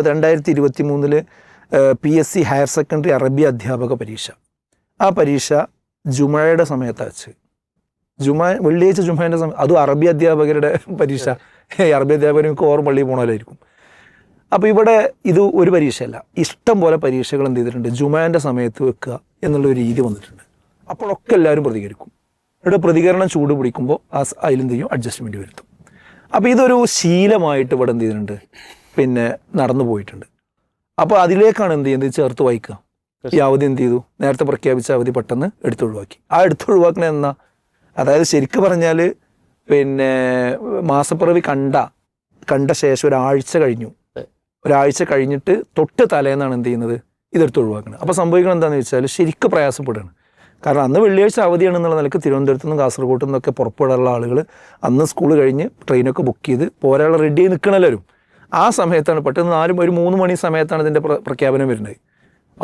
2023 PSC higher secondary അറബി അധ്യാപക പരീക്ഷ. ആ പരീക്ഷ ജുമയുടെ സമയത്ത് വെച്ച് വെള്ളിയാഴ്ച ജുമേൻ്റെ സമയം, അതും അറബി അധ്യാപകരുടെ പരീക്ഷ. അറബി അധ്യാപകർക്ക് ഓർമ്മ പള്ളിയിൽ പോകണമായിരിക്കും. അപ്പോൾ ഇവിടെ ഇത് ഒരു പരീക്ഷയല്ല, ഇഷ്ടം പോലെ പരീക്ഷകൾ എന്ത് ചെയ്തിട്ടുണ്ട്, ജുമേൻ്റെ സമയത്ത് വെക്കുക എന്നുള്ളൊരു രീതി വന്നിട്ടുണ്ട്. അപ്പോഴൊക്കെ എല്ലാവരും പ്രതികരിക്കും. ഇവിടെ പ്രതികരണം ചൂട് പിടിക്കുമ്പോൾ അതിലെന്ത് ചെയ്യും, അഡ്ജസ്റ്റ്മെൻറ്റ് വരുത്തും. അപ്പോൾ ഇതൊരു ശീലമായിട്ട് ഇവിടെ എന്ത് ചെയ്തിട്ടുണ്ട്, പിന്നെ നടന്നു പോയിട്ടുണ്ട്. അപ്പോൾ അതിലേക്കാണ് എന്ത് ചെയ്യുന്നത്, ചേർത്ത് വായിക്കുക. ഈ അവധി എന്ത് ചെയ്തു, നേരത്തെ പ്രഖ്യാപിച്ച അവധി പെട്ടെന്ന് എടുത്തൊഴിവാക്കി. ആ എടുത്തൊഴിവാക്കണ എന്നാ, അതായത് ശരിക്കും പറഞ്ഞാൽ പിന്നെ മാസപ്പിറവി കണ്ട ശേഷം ഒരാഴ്ച കഴിഞ്ഞിട്ട് തൊട്ട് തലേന്നാണ് എന്ത് ചെയ്യുന്നത്, ഇതെടുത്ത് ഒഴിവാക്കുന്നത്. അപ്പോൾ സംഭവിക്കണം എന്താണെന്ന് വെച്ചാൽ ശരിക്കും പ്രയാസപ്പെടുകയാണ്. കാരണം അന്ന് വെള്ളിയാഴ്ച അവധിയാണെന്നുള്ള നിലക്ക് തിരുവനന്തപുരത്തു നിന്നും കാസർഗോഡ് നിന്നൊക്കെ പുറപ്പെടാനുള്ള ആളുകൾ അന്ന് സ്കൂൾ കഴിഞ്ഞ് ട്രെയിനൊക്കെ ബുക്ക് ചെയ്ത് പോരാനുള്ള റെഡി ആയി നിൽക്കണഎല്ലാവരും. ആ സമയത്താണ് പെട്ടെന്ന് 3 മണി സമയത്താണ് ഇതിൻ്റെ പ്രഖ്യാപനം വരുന്നത്.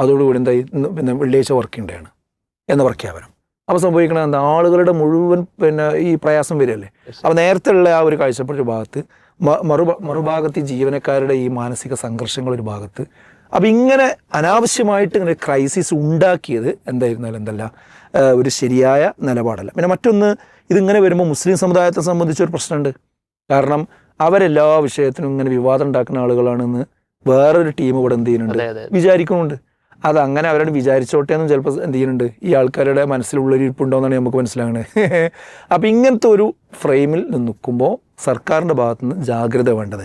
അതോടുകൂടി എന്തായി, പിന്നെ വെള്ളിയാഴ്ച വർക്കിംഗ് ഡേ ആണ് എന്ന പ്രഖ്യാപനം. അപ്പോൾ സംഭവിക്കണത് എന്താ, ആളുകളുടെ മുഴുവൻ പിന്നെ ഈ പ്രയാസം വരികയല്ലേ. അപ്പോൾ നേരത്തെ ഉള്ള ആ ഒരു കാഴ്ചപ്പാട് ഒരു ഭാഗത്ത്, മറുഭാഗത്ത് ഈ ജീവനക്കാരുടെ ഈ മാനസിക സംഘർഷങ്ങൾ ഒരു ഭാഗത്ത്. അപ്പോൾ ഇങ്ങനെ അനാവശ്യമായിട്ട് ഇങ്ങനെ ക്രൈസിസ് ഉണ്ടാക്കിയത് എന്തായിരുന്നാലും എന്തല്ല, ഒരു ശരിയായ നിലപാടല്ല. പിന്നെ മറ്റൊന്ന്, ഇതിങ്ങനെ വരുമ്പോൾ മുസ്ലിം സമുദായത്തെ സംബന്ധിച്ചൊരു പ്രശ്നമുണ്ട്. കാരണം അവരെല്ലാ വിഷയത്തിനും ഇങ്ങനെ വിവാദം ഉണ്ടാക്കുന്ന ആളുകളാണെന്ന് വേറൊരു ടീം ഇവിടെ എന്ത് ചെയ്യുന്നുണ്ട്, വിചാരിക്കുന്നുണ്ട്. അതങ്ങനെ അവരോട് വിചാരിച്ചോട്ടെ എന്നും ചിലപ്പോൾ എന്ത് ചെയ്യുന്നുണ്ട്, ഈ ആൾക്കാരുടെ മനസ്സിലുള്ളൊരു ഇരിപ്പുണ്ടോയെന്നാണ് നമുക്ക് മനസ്സിലാകുന്നത്. അപ്പോൾ ഇങ്ങനത്തെ ഒരു ഫ്രെയിമിൽ നിൽക്കുമ്പോൾ സർക്കാരിൻ്റെ ഭാഗത്തുനിന്ന് ജാഗ്രത വേണ്ടതായിരുന്നു.